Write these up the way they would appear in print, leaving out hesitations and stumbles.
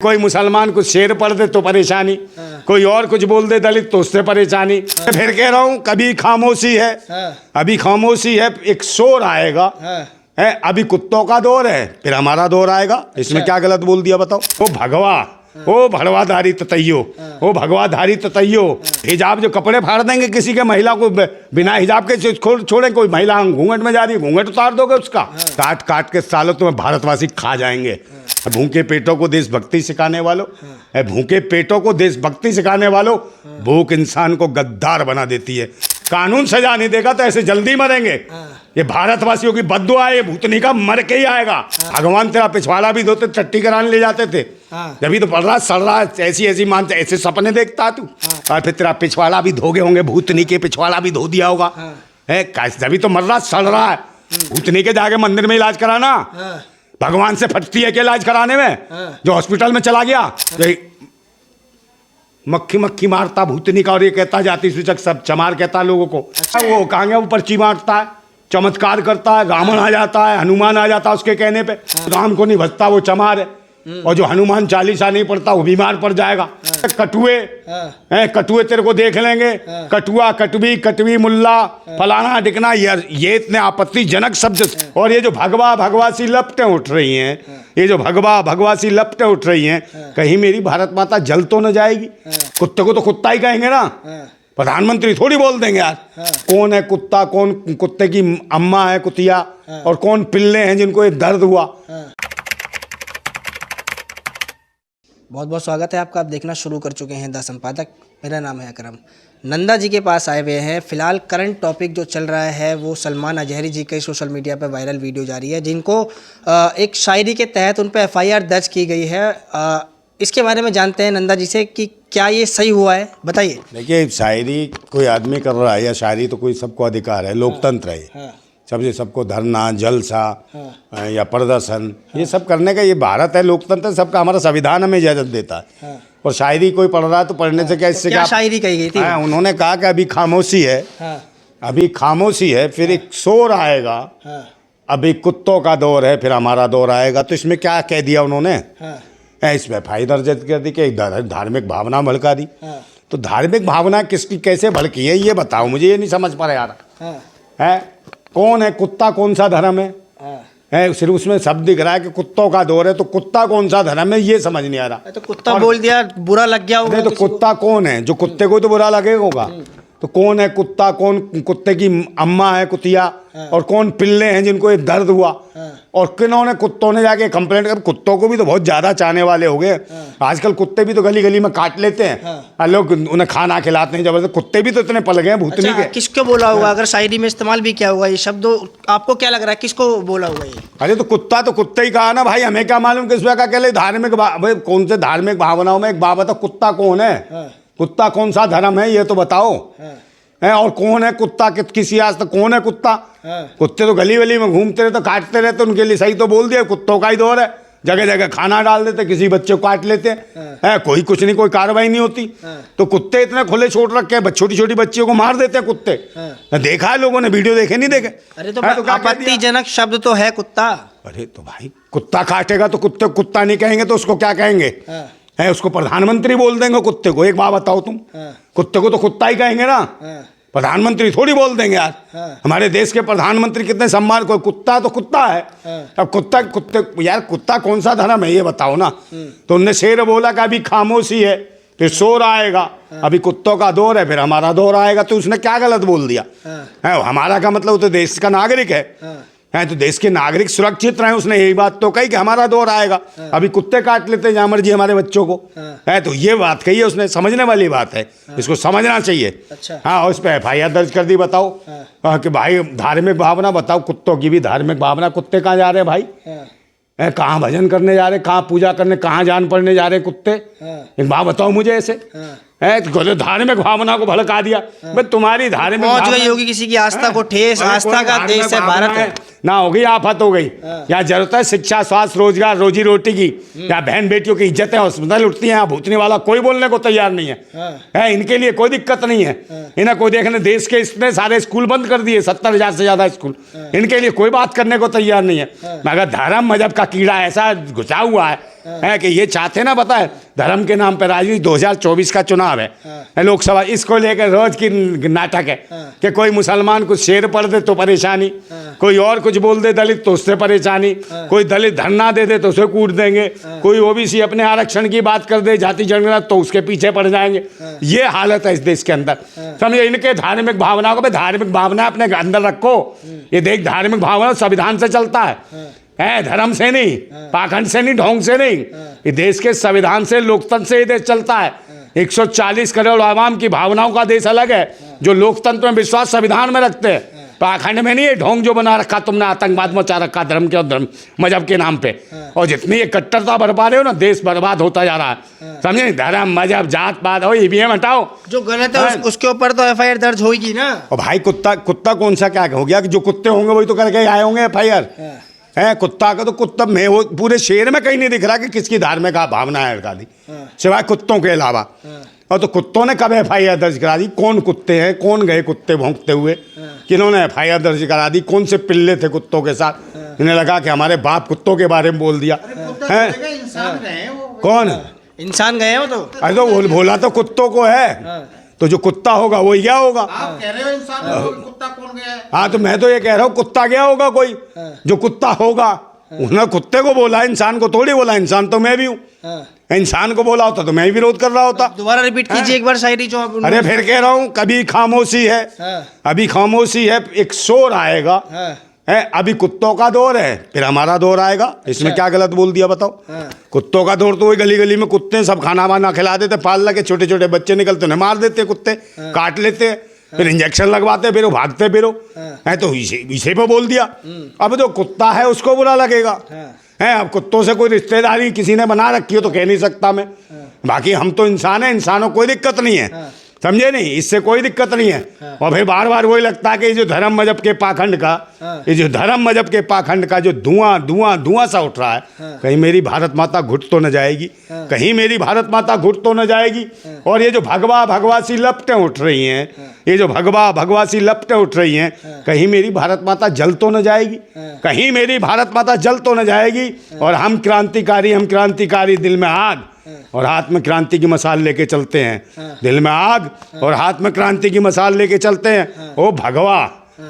कोई मुसलमान कुछ शेर पढ़ दे तो परेशानी, कोई और कुछ बोल दे दलित तो उससे परेशानी। फिर कह रहा हूँ कभी खामोशी है, अभी खामोशी है, एक शोर आएगा है। अभी कुत्तों का दौर है, फिर हमारा दौर आएगा। इसमें क्या गलत बोल दिया बताओ। वो भगवा, ओ भड़वाधारी ततैयो, ओ भगवाधारी ततैयो। हिजाब जो कपड़े फाड़ देंगे किसी के, महिला को बिना हिजाब के छोड़े, कोई महिला घूंघट में जा रही है, घूंघट उतार दोगे उसका। काट काट के सालों तुम्हें भारतवासी खा जाएंगे। भूखे पेटों को देशभक्ति सिखाने वालों, भूखे पेटों को देशभक्ति सिखाने वालों, भूख इंसान को गद्दार बना देती है। कानून सजा नहीं देगा तो ऐसे जल्दी मरेंगे। ये भारतवासियों की बद्दुआ है, ये भूतनी का मर के ही आएगा। भगवान तेरा पिछवाड़ा भी धोते, टट्टी कराने ले जाते थे। जब तो पढ़ रहा सड़ रहा, ऐसी ऐसी मानते, ऐसे सपने देखता तू, और फिर तेरा पिछवाड़ा भी धोगे होंगे, भूतनी के पिछवाड़ा भी धो दिया होगा। है जब तो मर रहा सड़ रहा है, भूतनी के जाके मंदिर में इलाज कराना। भगवान से फटती है क्या इलाज कराने में? जो हॉस्पिटल में चला गया मक्खी मक्खी मारता भूतनी का, और ये कहता जाति सूचक सब चमार कहता लोगों को। वो कहाँ गया, वो पर्ची मारता है, चमत्कार करता है, रावण आ जाता है, हनुमान आ जाता है उसके कहने पे। राम को नहीं भजता वो चमार है, और जो हनुमान चालीसा नहीं पढ़ता वो बीमार पड़ जाएगा। कटुए हैं, कटुए तेरे को देख लेंगे, कटुआ, कटवी, कटवी मुल्ला, फलाना ढिकना, ये इतने आपत्तिजनक शब्द। और ये जो भगवा भगवासी लपटें उठ रही हैं, ये जो भगवा भगवासी लपटें उठ रही हैं, कहीं मेरी भारत माता जल तो न जाएगी। कुत्ते को तो कुत्ता ही कहेंगे ना, प्रधानमंत्री थोड़ी बोल देंगे यार। कौन है कुत्ता, कौन कुत्ते की अम्मा है कुतिया, और कौन पिल्ले हैं जिनको ये दर्द हुआ। बहुत बहुत स्वागत है आपका। आप देखना शुरू कर चुके हैं द संपादक। मेरा नाम है अकरम। नंदा जी के पास आए हुए हैं। फिलहाल करंट टॉपिक जो चल रहा है वो सलमान अजहरी जी के सोशल मीडिया पर वायरल वीडियो जारी है, जिनको एक शायरी के तहत उन पर FIR दर्ज की गई है। इसके बारे में जानते हैं नंदा जी से कि क्या ये सही हुआ है, बताइए। देखिए, शायरी कोई आदमी कर रहा है या शायरी तो कोई सबको अधिकार है, लोकतंत्र है। सबको धरना, जलसा या प्रदर्शन, ये सब करने का, ये भारत है, लोकतंत्र सबका, हमारा संविधान हमें इजाजत देता है। और शायरी कोई पढ़ रहा है तो पढ़ने से क्या, इससे क्या शायरी कही गई थी? उन्होंने कहा कि अभी खामोशी है, अभी खामोशी है, फिर एक शोर आएगा। अभी कुत्तों का दौर है, फिर हमारा दौर आएगा। तो इसमें क्या कह दिया उन्होंने? इसमें FIR दर्ज कर दी कि धार्मिक भावना भड़का दी। तो धार्मिक भावना किसकी कैसे भड़की है ये बताओ मुझे, ये नहीं समझ पा रहा यार। है कौन है कुत्ता, कौन सा धर्म है? सिर्फ उसमें शब्द दिख रहा है कि कुत्तों का दौर है, तो कुत्ता कौन सा धर्म है ये समझ नहीं आ रहा। तो कुत्ता बोल दिया, बुरा लग गया होगा। तो कुत्ता कौन है? जो कुत्ते को तो बुरा लगेगा होगा। तो कौन है कुत्ता, कौन कुत्ते की अम्मा है कुतिया, और कौन पिल्ले हैं जिनको ये दर्द हुआ, और किन्होंने कुत्तों ने जाके कंप्लेंट कर। कुत्तों को भी तो बहुत ज़्यादा चाहने वाले हो गए आजकल। कुत्ते भी तो गली गली में काट लेते हैं, लोग उन्हें खाना खिलाते हैं जबरदस्त। कुत्ते भी तो इतने पल गए भूतनी के। किसको बोला होगा? अगर शायरी में इस्तेमाल भी किया होगा ये शब्द, आपको क्या लग रहा है किसको बोला होगा ये? अरे तो कुत्ता तो कुत्ता ही कहा ना भाई, हमें क्या मालूम किस का कहले धार्मिक भाई, कौन से धार्मिक भावनाओं में एक बात बताओ, कुत्ता कौन है? कुत्ता कौन सा धर्म है ये तो बताओ। और कौन है कुत्ता, किसी आज तक कौन है कुत्ता? कुत्ते तो गली वली में घूमते रहते, काटते रहते, उनके लिए सही तो बोल दिया, कुत्तों का ही दौर है। जगह जगह खाना डाल देते, किसी बच्चे को काट लेते हैं, कोई कुछ नहीं, कोई कार्रवाई नहीं होती। तो कुत्ते इतने खुले छोड़ रखे हैं, छोटी छोटी बच्चियों को मार देते हैं कुत्ते। देखा है लोगों ने, वीडियो देखे नहीं देखे? अरे तो आपत्तिजनक शब्द तो है कुत्ता। अरे तो भाई कुत्ता काटेगा तो कुत्ते कुत्ता नहीं कहेंगे तो उसको क्या कहेंगे? है उसको प्रधानमंत्री बोल देंगे कुत्ते को। एक बात बताओ तुम, कुत्ते को तो कुत्ता ही कहेंगे ना, प्रधानमंत्री थोड़ी बोल देंगे यार। हमारे देश के प्रधानमंत्री कितने सम्मान, कोई कुत्ता तो कुत्ता है। अब कुत्ते यार, कुत्ता कौन सा धर्म है ये बताओ ना। तो उनने शेर बोला कि अभी खामोशी है, फिर शोर आएगा। अभी कुत्तों का दौर है, फिर हमारा दौर आएगा। तो उसने क्या गलत बोल दिया? है हमारा का मतलब तो देश का नागरिक है, तो देश के नागरिक सुरक्षित रहे। उसने यही बात तो कही कि हमारा दौर आएगा। अभी कुत्ते काट लेते हैं जहाँ मर्जी हमारे बच्चों को, है तो ये बात कही है उसने, समझने वाली बात है, इसको समझना चाहिए। अच्छा। हाँ, उस पर FIR दर्ज कर दी। बताओ कि भाई धार्मिक भावना, बताओ कुत्तों की भी धार्मिक भावना। कुत्ते कहाँ जा रहे हैं भाई? कहाँ भजन करने जा रहे, कहाँ पूजा करने, कहाँ जान पढ़ने जा रहे कुत्ते? एक बात बताओ मुझे ऐसे। तो धार्मिक भावना को भड़का दिया भाई। तुम्हारी धार्मिक पहुंच गई होगी किसी की आस्था को ठेस। आस्था का देश है भारत है ना, होगी आफत हो गई। यहाँ जरूरत है शिक्षा, स्वास्थ्य, रोजगार, रोजी रोटी की। यहाँ बहन बेटियों की इज्जत है, हॉस्पिटल उठती है, यहाँ भूतने वाला कोई बोलने को तैयार नहीं है। इनके लिए कोई दिक्कत नहीं है। इन्हें कोई देखने, देश के इतने सारे स्कूल बंद कर दिए, 70,000 से ज्यादा स्कूल, इनके लिए कोई बात करने को तैयार नहीं है। मगर धर्म मजहब का कीड़ा ऐसा घुसा हुआ है है कि ये चाहते ना, पता है धर्म के नाम पे राजनीति। 2024 का चुनाव है लोकसभा, इसको लेकर रोज की नाटक है कि कोई मुसलमान कुछ शेर पढ़ दे तो परेशानी, कोई और कुछ बोल दे दलित तो उससे परेशानी, कोई दलित धरना दे दे तो उसे कूट देंगे, कोई ओबीसी अपने आरक्षण की बात कर दे जाति जनगणना तो उसके पीछे पड़ जाएंगे। ये हालत है इस देश के अंदर। समझे, इनके धार्मिक भावनाओं को, धार्मिक भावना अपने अंदर रखो। ये देख धार्मिक भावना संविधान से चलता है, धर्म से नहीं, पाखंड से नहीं, ढोंग से नहीं। ये देश के संविधान से, लोकतंत्र से ये देश चलता है। 140 करोड़ आवाम की भावनाओं का देश अलग है, जो लोकतंत्र में विश्वास संविधान में रखते हैं, पाखंड में नहीं। ये ढोंग जो बना रखा तुमने, आतंकवाद मचा रखा धर्म के और धर्म मजहब के नाम पे, और जितनी ये कट्टरता बरपा रहे हो ना, देश बर्बाद होता जा रहा है। समझे, धर्म मजहब जात पात हो, ईवीएम हटाओ, जो गलत है उसके ऊपर तो एफआईआर दर्ज होगी ना। और भाई कुत्ता कौन सा क्या हो गया कि जो कुत्ते होंगे वही तो करके आए होंगे एफआईआर है। कुत्ता का तो कुत्ता में वो पूरे शहर में कहीं नहीं दिख रहा कि किसकी धार्मिक भावना है का दी, सिवाय कुत्तों के अलावा। और तो कुत्तों ने कब एफआईआर दर्ज करा दी? कौन कुत्ते हैं, कौन गए कुत्ते भौंकते हुए, किन्होंने एफआईआर दर्ज करा दी? कौन से पिल्ले थे कुत्तों के साथ? इन्हें लगा कि हमारे बाप कुत्तों के बारे में बोल दिया है। कौन इंसान गए हो तो? अरे तो बोला तो कुत्तों को है, तो जो कुत्ता होगा वही क्या होगा? आप कह रहे हो इंसान, कुत्ता कौन गया है? हाँ, तो मैं तो ये कह रहा हूँ कुत्ता गया होगा कोई, जो कुत्ता होगा। उन्होंने कुत्ते को बोला, इंसान को थोड़ी बोला। इंसान तो मैं भी हूँ, इंसान को बोला होता तो मैं विरोध कर रहा होता। दोबारा रिपीट कीजिए एक बार शायरी जो आप। अरे फिर कह रहा हूँ, कभी खामोशी है, अभी खामोशी है, एक शोर आएगा है। अभी कुत्तों का दौर है, फिर हमारा दौर आएगा। इसमें क्या गलत बोल दिया बताओ? कुत्तों का दौर तो वही गली गली में कुत्ते सब खाना वाना खिला देते, पाल के छोटे छोटे बच्चे निकलते उन्हें मार देते, कुत्ते काट लेते, फिर इंजेक्शन लगवाते, फिर वो भागते फिरो है। तो इसे पे बोल दिया। अब जो कुत्ता है उसको बुरा लगेगा है। अब कुत्तों से कोई रिश्तेदारी किसी ने बना रखी हो तो कह नहीं सकता मैं। बाकी हम तो इंसान है, इंसानों को कोई दिक्कत नहीं है, समझे नहीं, इससे कोई दिक्कत नहीं है। और फिर बार बार वही लगता है कि जो धर्म मजहब के पाखंड का, ये जो धर्म मजहब के पाखंड का जो धुआं धुआं धुआं सा उठ रहा है, कहीं मेरी भारत माता घुट तो न जाएगी, कहीं मेरी भारत माता घुट तो न जाएगी। और ये जो भगवा भगवा सी लपटें उठ रही हैं, ये जो भगवा भगवा सी लपटें उठ रही हैं, कहीं मेरी भारत माता जल तो न जाएगी, कहीं मेरी भारत माता जल तो न जाएगी। और हम क्रांतिकारी, दिल में आग और हाथ में क्रांति की मसाल लेके चलते हैं, दिल में आग और हाथ में क्रांति की मसाल लेके चलते हैं। ओ भगवा,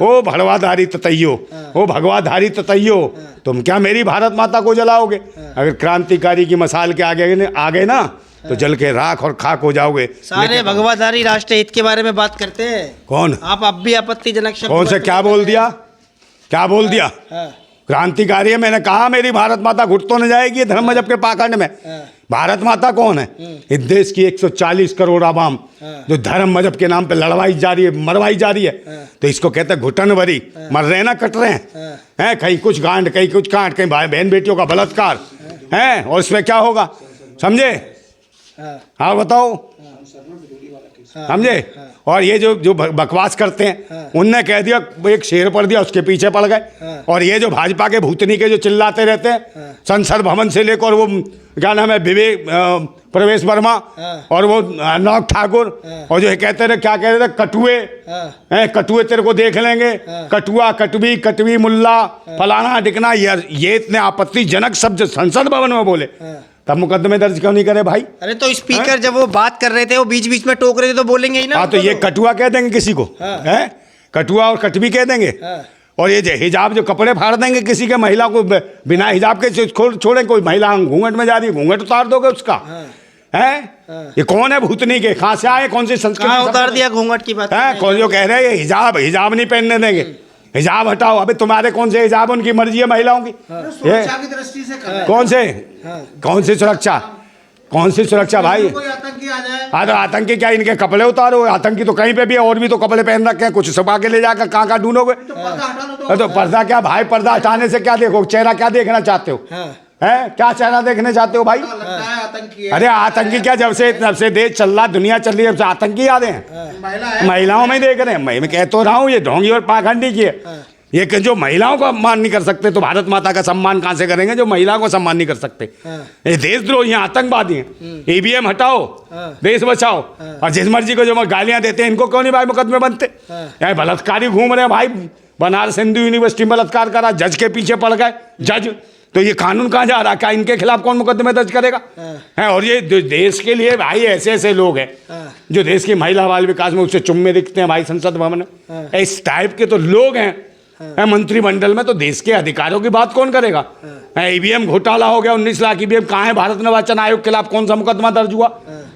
ओ भड़वाधारी ततैयो, ओ भगवाधारी ततैयो, तुम क्या मेरी भारत माता को जलाओगे? अगर क्रांतिकारी की मसाल के आगे ना तो जल के राख और खाक हो जाओगे। सारे भगवाधारी राष्ट्र हित के बारे में बात करते हैं। कौन? आप अब भी आपत्तिजनक शब्द कौन से क्या बोल दिया? क्या बोल दिया? क्रांतिकारी है, मैंने कहा मेरी भारत माता घुट तो न जाएगी धर्म मजहब के पाखंड में। भारत माता कौन है? इस देश की 140 करोड़ आवाम जो धर्म मजहब के नाम पे लड़वाई जा रही है, मरवाई जा रही है, तो इसको कहते हैं घुटन भरी। मर रहे ना, कट रहे हैं, कहीं कुछ गांड, कहीं कुछ कांट, कहीं भाई बहन बेटियों का बलात्कार है। और इसमें क्या होगा, समझे? हाँ बताओ, समझे? और ये जो बकवास करते हैं, उनने कह दिया, एक शेर पढ़ दिया, उसके पीछे पड़ गए। और ये जो भाजपा के भूतनी के जो चिल्लाते रहते हैं संसद भवन से लेकर, वो क्या नाम है, विवेक प्रवेश वर्मा और वो नौक ठाकुर, और जो कहते रहे, क्या कह रहे थे, कटुए कटुए तेरे को देख लेंगे, कटुआ, कटवी मुल्ला, फलाना ढिकना, ये इतने आपत्तिजनक शब्द संसद भवन में बोले, तब मुकदमे दर्ज क्यों नहीं करे भाई? अरे तो स्पीकर जब वो बात कर रहे थे, वो बीच बीच में टोक रहे थे, तो बोलेंगे ही ना। हाँ, तो ये कटुआ कह देंगे किसी को, है कटुआ और कटवी कह देंगे। और ये हिजाब जो कपड़े फाड़ देंगे किसी के, महिला को बिना हिजाब के छोड़े, कोई महिला घूंघट में जा रही है, घूंघट उतार दोगे उसका, है? ये कौन है भूतनी के? कहाँ से आए, कौन सी संस्कृति उतार दिया घूंघट की बात? कौन जो कह रहे हैं हिजाब नहीं पहनने देंगे, हिजाब हटाओ। अबे तुम्हारे कौन से हिजाब, उनकी मर्जी है महिलाओं की। सुरक्षा की दृष्टि से कौन सी सुरक्षा, कौन सी सुरक्षा भाई? कोई आतंकी आ जाए, हाँ, तो आतंकी क्या इनके कपड़े उतारो? आतंकी तो कहीं पे भी है, और भी तो कपड़े पहन रखे हैं, कुछ छुपा के ले जाकर कहाँ ढूंढोगे? तो पर्दा क्या भाई, पर्दा हटाने से क्या देखो, चेहरा क्या देखना चाहते हो? है क्या चेहरा देखने चाहते हो भाई? अरे आतंकी क्या, जब से देश चल रहा, दुनिया चल रही है, जब से आतंकी आ रहे हैं, महिलाओं में देख रहे हैं। मैं कह तो रहा हूँ, ये ढोंगी और पाखंडी की है। ये जो महिलाओं का सम्मान नहीं कर सकते, तो भारत माता का सम्मान कहाँ से करेंगे, जो महिलाओं को सम्मान नहीं कर सकते? ये देशद्रोही हैं, आतंकवादी हैं। ईवीएम हटाओ, देश बचाओ। और जिस मर्जी को जो गालियां देते हैं, इनको क्यों नहीं भाई मुकदमे बनते? यार बलात्कारी घूम रहे हैं भाई, बनारस हिंदू यूनिवर्सिटी बलात्कार करा, जज के पीछे पड़ गए, जज तो ये कानून कहाँ जा रहा है? क्या इनके खिलाफ कौन मुकदमे दर्ज करेगा? है और ये देश के लिए भाई ऐसे ऐसे लोग हैं जो देश की महिला बाल विकास में उससे चुम्मे दिखते हैं भाई संसद भवन में, इस टाइप के तो लोग हैं मंत्रिमंडल में, तो देश के अधिकारों की बात कौन करेगा? ईवीएम घोटाला हो गया, 19 लाख ईवीएम कहाँ है? भारत निर्वाचन आयोग के खिलाफ कौन सा मुकदमा दर्ज हुआ?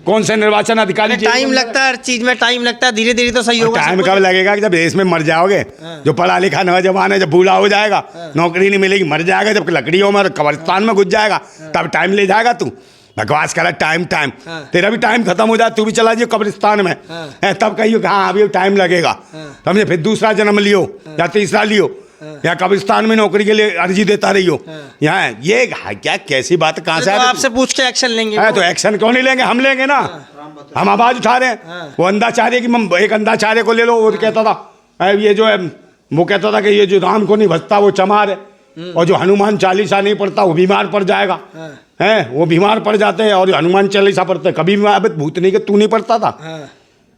कौन से निर्वाचन अधिकारी? टाइम लगता है, हर चीज में टाइम लगता है, धीरे धीरे तो सही होगा। टाइम कब लगेगा? कि जब देश में मर जाओगे, जो पढ़ा लिखा नौजवान है जब बूढ़ा हो जाएगा, नौकरी नहीं मिलेगी, मर जाएगा, जब लकड़ियों में कब्रिस्तान में घुस जाएगा, तब टाइम ले जाएगा तू। बकवास करा टाइम टाइम, तेरा भी टाइम खत्म हो जाए, तू भी चला जाइए कब्रिस्तान में, तब कहियो कि हाँ अभी टाइम लगेगा, समझे? फिर दूसरा जन्म लियो या तीसरा लियो या कब्रिस्तान में नौकरी के लिए अर्जी देता रहियो। यहाँ ये क्या कैसी बात कहाँ से? तो आपसे पूछ के एक्शन लेंगे तो एक्शन क्यों नहीं लेंगे? हम लेंगे ना, हम आवाज उठा रहे हैं। वो अंधाचार्य की, एक अंधाचार्य को ले लो, वो कहता था ये जो है, वो कहता था कि ये जो राम को नहीं भजता वो चमार है, और जो हनुमान चालीसा नहीं पढ़ता वो बीमार पड़ जाएगा। है वो बीमार पड़ जाते हैं, और हनुमान चालीसा पढ़ते कभी भूतनी के तू नहीं पढ़ता था,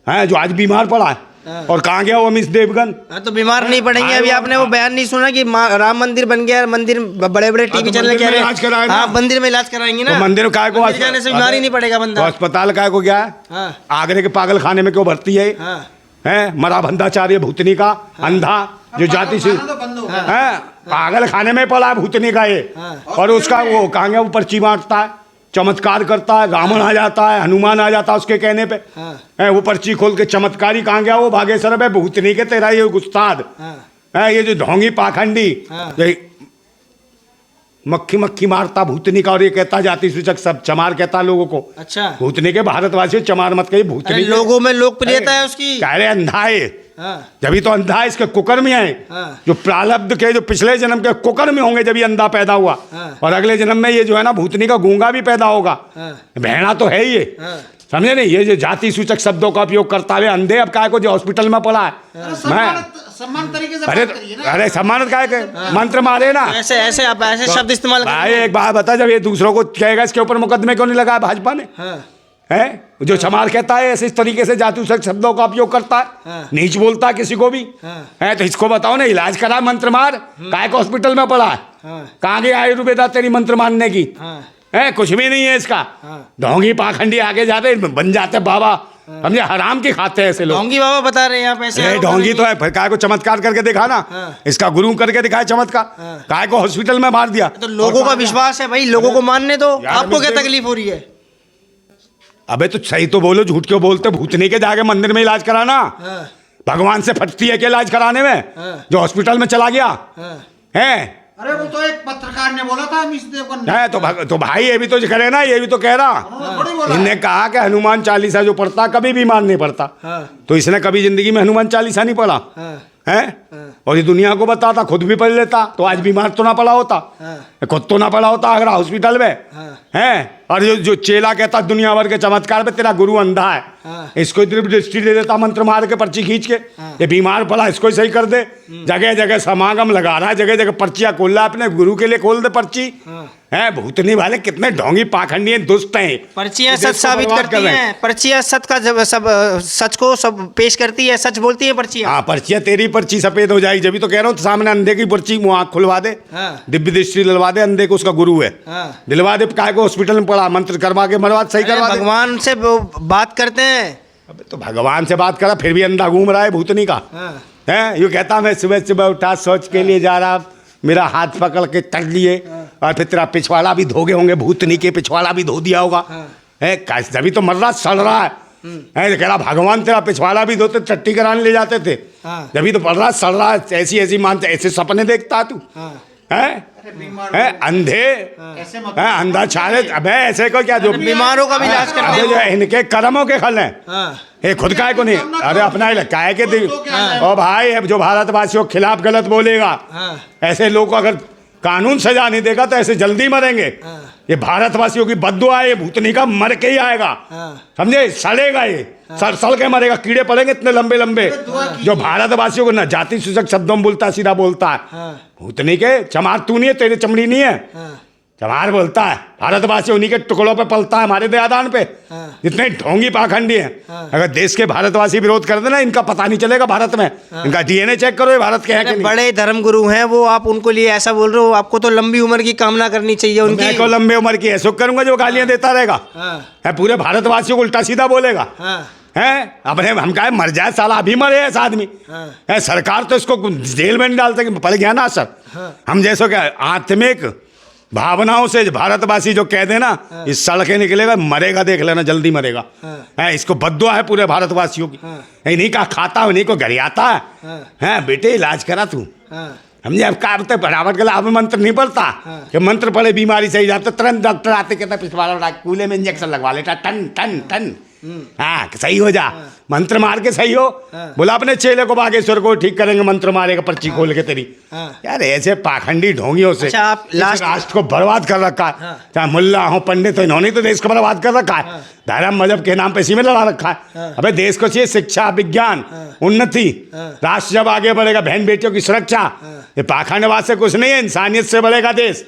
है जो आज बीमार पड़ा है। और कहाँ गया वो अमित देवगन? तो बीमार नहीं पड़ेंगे। अभी आपने वो बयान नहीं सुना कि राम मंदिर बन गया, मंदिर बड़े बड़े टीवी चैनल कह रहे हैं हाँ मंदिर में इलाज कराएंगे ना। मंदिर काय को जाने से बीमार ही नहीं पड़ेगा बंदा। अस्पताल काय को गया है? आगरे के पागल खाने में क्यों भर्ती है? मरा भंडाचार्य भूतनी का अंधा जो जाति से है पागल खाने में पड़ा है भूतनी का ये, और उसका वो कहाँ गया? वो पर्ची बांटता है, चमत्कार करता है, रावण आ जाता है, हनुमान आ जाता है उसके कहने पे, वो पर्ची खोल के चमत्कारी कहाँ गया? वो भागेश्वर है भूतनी के तेरा ये गुस्ताद है, ये जो ढोंगी पाखंडी मक्खी मक्खी मारता भूतनी का, और ये कहता जाति सूचक सब चमार कहता लोगों को। अच्छा भूतनी के भारतवासी चमार मत कही, भूतनी लोगों में लोकप्रियता है उसकी। कह रहे अंधा है, जब तो अंधा है, इसके कुकर में है जो प्रारब्ध के, जो पिछले जन्म के कुकर में होंगे जब ये अंधा पैदा हुआ, और अगले जन्म में ये जो है ना भूतनी का गूंगा भी पैदा होगा। भेड़ा तो है ये, समझे नहीं? ये जो जाति सूचक शब्दों का उपयोग करता है अंधे, अब काय को जो हॉस्पिटल में पड़ा है मैं सम्मान तरीके से अरे सम्मानित काय के मंत्र मारे ना, ऐसे ऐसे आप ऐसे शब्द इस्तेमाल भाई। एक बात बता, जब ये दूसरों को कहेगा इसके ऊपर मुकदमे क्यों नहीं लगाया भाजपा ने? है जो चमार कहता है ऐसे इस तरीके से जाति सूचक शब्दों का उपयोग करता है, नीच बोलता है किसी को भी, है तो इसको बताओ ना, इलाज करा मंत्र मार, काय को हॉस्पिटल में पड़ा है? कहाँ गई आयुर्वेदा तेरी मंत्र मारने की? है कुछ भी नहीं है इसका। ढोंगी पाखंडी आगे जाते बन जाते बाबा, समझे? हराम की खाते हैं ऐसे लोग। ढोंगी बाबा बता रहे हैं यहाँ पे, ढोंगी तो है, फिर काय को चमत्कार करके दिखा ना, इसका गुरु करके दिखाए चमत्कार, काय को हॉस्पिटल में मार दिया। तो लोगों का विश्वास है भाई, लोगों को मानने दो, आपको क्या तकलीफ हो रही है? अबे तो सही तो बोलो, झूठ क्यों बोलते? भूतनी के जाके मंदिर में इलाज कराना, भगवान से फटती है क्या इलाज कराने में, जो हॉस्पिटल में चला गया है? अरे वो तो एक पत्रकार ने बोला था अमित देवगन है तो भाई ये भी तो करे ना, ये भी तो कह रहा, इनने कहा कि हनुमान चालीसा जो पढ़ता कभी बीमार नहीं पड़ता, तो इसने कभी जिंदगी में हनुमान चालीसा नहीं पढ़ा है, और ये दुनिया को बताता, खुद भी पढ़ लेता तो आज बीमार तो ना पड़ा होता, खुद तो ना पड़ा होता अगर हॉस्पिटल में है। और जो चेला कहता दुनिया भर के चमत्कार पे तेरा गुरु अंधा है, इसको दृष्टि दे देता मंत्र मार के पर्ची खींच के, ये बीमार पड़ा इसको सही कर दे। जगह जगह समागम लगा रहा है, जगह जगह पर्चियां खोल रहा है, अपने गुरु के लिए खोल दे पर्ची है। भूतनी वाले कितने ढोंगी पाखंडी दुष्ट हैं। पर्चियां सच साबित करती हैं, पर्चियां सच का जब सब सच को सब पेश करती है, सच बोलती है पर्चियां। हाँ पर्चियां, तेरी पर्ची सफेद हो जाएगी, जब भी तो कह रहा हूँ सामने अंधे की पर्ची मुँह आँख खुलवा दे, दिव्य दृष्टि दिलवा दे, अंधे को उसका गुरु है दिलवा दे, काय को हॉस्पिटल में पड़ा मंत्र करवा के मरवा सही करवा दे। भगवान से बात करते हैं, अबे तो भगवान से बात करा फिर भी अंधा घूम रहा है भूतनी का है। यूँ कहता मैं सुबह सुबह उठा सोच के लिए जा रहा, मेरा हाथ पकड़ के तड़ लिए, और फिर तेरा पिछवाड़ा भी धोगे होंगे, भूतनी के पिछवाड़ा भी धो दिया होगा है, जभी तो मर रहा सड़ रहा है। कह रहा भगवान तेरा पिछवाड़ा भी धोते, टट्टी कराने ले जाते थे, जभी तो पड़ रहा सड़ रहा है, ऐसी ऐसी मानते, ऐसे सपने देखता तू है अंधे है अंधा छाले। अबे ऐसे को क्या, जो बीमारों का भी इलाज करते हैं, जो इनके कर्मों के खल हैं, ये खुद काय को नहीं, अरे अपना ही काय के ओ भाई जो भारतवासियों के खिलाफ गलत बोलेगा, ऐसे लोग को अगर कानून सजा नहीं देगा तो ऐसे जल्दी मरेंगे। ये भारतवासियों की बद्दुआ है, ये भूतनी का मर के ही आएगा, समझे? सड़ेगा ये, सड़ के मरेगा, कीड़े पड़ेंगे इतने लंबे लंबे। जो भारतवासियों को न जाति सूचक शब्दों में बोलता, सीधा बोलता है, भूतनी के चमार तू नहीं है, तेरी चमड़ी नहीं है, चमार बोलता है भारतवासी उन्हीं के टुकड़ों पे पलता है, हमारे दयादान पे। जितने ढोंगी पाखंडी हैं, अगर देश के भारतवासी विरोध कर देना, इनका पता नहीं चलेगा भारत में। इनका डीएनए चेक करो, ये भारत के हैं कि नहीं। बड़े धर्मगुरु हैं वो, आप उनको लिए ऐसा बोल रहे हो? आपको तो लंबी उम्र की कामना करनी चाहिए उनकी। मैं को लंबे उम्र की ऐसा करूंगा जो गालियां देता रहेगा, है पूरे भारतवासियों को उल्टा सीधा बोलेगा। है अपने हम कहे मर जाए साला, अभी मरे ऐसा आदमी है। सरकार तो इसको जेल में नहीं डाल सके, पड़ गया ना सर। हम जैसो क्या आत्मिक भावनाओं से भारतवासी जो कह देना, इस सड़के निकलेगा, मरेगा, देख लेना, जल्दी मरेगा। है इसको बद्दुआ है पूरे भारतवासियों की। इन्हीं का खाता, इन्हीं को गरियाता है। बेटे इलाज करा तू, हमने अब का बराबर गला, अब मंत्र नहीं पड़ता कि मंत्र पड़े बीमारी सही जाते, तुरंत डॉक्टर आते कहता पिछवाड़ा कूले में इंजेक्शन लगवा लेता, टन टन टन। हाँ सही हो जा, मंत्र मार के सही हो। बोला अपने चेले को बागेश्वर को ठीक करेंगे, मंत्र मारेगा पर्ची खोल के तेरी। यार ऐसे पाखंडी ढोंगियों से आप राष्ट्र को बर्बाद कर रखा है। चाहे मुल्ला हो पंडित हो, इन्होंने तो देश को बर्बाद कर रखा है। धर्म मजहब के नाम पे इसी में लड़ा रखा है। अबे देश को चाहिए शिक्षा, विज्ञान, उन्नति। राष्ट्र जब आगे बढ़ेगा, बहन बेटियों की सुरक्षा। ये पाखंडवाद से कुछ नहीं है, इंसानियत से बढ़ेगा देश।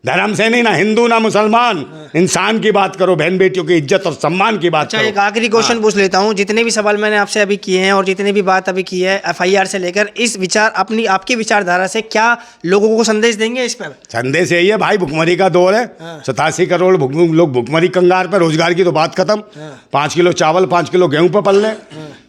धर्म से नहीं, ना हिंदू ना मुसलमान, इंसान की बात करो, बहन बेटियों की इज्जत और सम्मान की बात करो। एक आखिरी क्वेश्चन पूछ लेता हूँ, जितने भी सवाल मैंने आपसे अभी किए हैं और जितने भी बात अभी की है FIR से लेकर, इस विचार आपकी विचारधारा से क्या लोगों को संदेश देंगे इस पर? संदेश यही है भाई, भुखमरी का दौर है। 87 करोड़ लोग भुखमरी कंगार पर, रोजगार की तो बात खत्म। 5 किलो चावल 5 किलो गेहूं पर पल रहे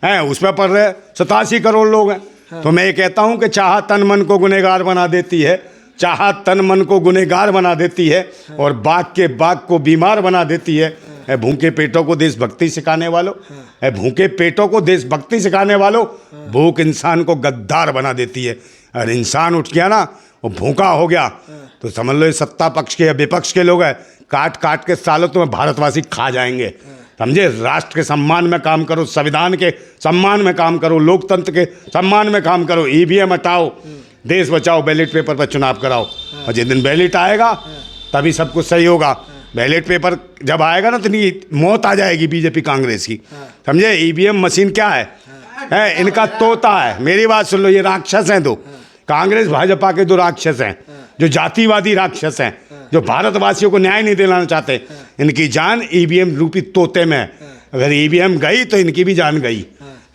हैं, उसमें पड़ रहे 87 करोड़ लोग हैं। तो मैं ये कहता हूँ कि चाह तन मन को गुनहगार बना देती है, चाह तन मन को गुनहगार बना देती है, और बाग के बाग को बीमार बना देती है। भूखे पेटों को देशभक्ति सिखाने वालों, भूखे पेटों को देशभक्ति सिखाने वालों, भूख इंसान को गद्दार बना देती है। और इंसान उठ गया ना, वो भूखा हो गया, तो समझ लो ये सत्ता पक्ष के या विपक्ष के लोग हैं, काट काट के सालों तुम्हें भारतवासी खा जाएंगे। समझे? राष्ट्र के सम्मान में काम करो, संविधान के सम्मान में काम करो, लोकतंत्र के सम्मान में काम करो। EVM हटाओ, देश बचाओ, बैलेट पेपर पर चुनाव कराओ। और जिस दिन बैलेट आएगा तभी सब कुछ सही होगा। बैलेट पेपर जब आएगा ना, तो नहीं मौत आ जाएगी बीजेपी कांग्रेस की। समझे? EVM मशीन क्या है? इनका तोता है। मेरी बात सुन लो, ये राक्षस हैं दो, कांग्रेस भाजपा के दो राक्षस हैं, जो जातिवादी राक्षस हैं, जो भारतवासियों को न्याय नहीं दिलाना चाहते। इनकी जान EVM रूपी तोते में है। अगर EVM गई तो इनकी भी जान गई।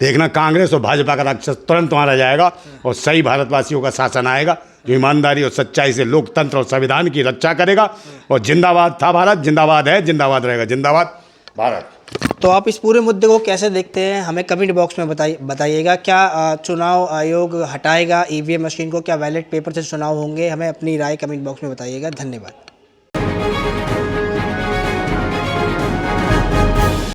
देखना, कांग्रेस और भाजपा का राक्षस तुरंत मारा जाएगा और सही भारतवासियों का शासन आएगा, जो ईमानदारी और सच्चाई से लोकतंत्र और संविधान की रक्षा करेगा। और जिंदाबाद था भारत, जिंदाबाद है, जिंदाबाद रहेगा, जिंदाबाद भारत। तो आप इस पूरे मुद्दे को कैसे देखते हैं, हमें कमेंट बॉक्स में बताइएगा। क्या चुनाव आयोग हटाएगा EVM मशीन को? क्या बैलेट पेपर से चुनाव होंगे? हमें अपनी राय कमेंट बॉक्स में बताइएगा। धन्यवाद।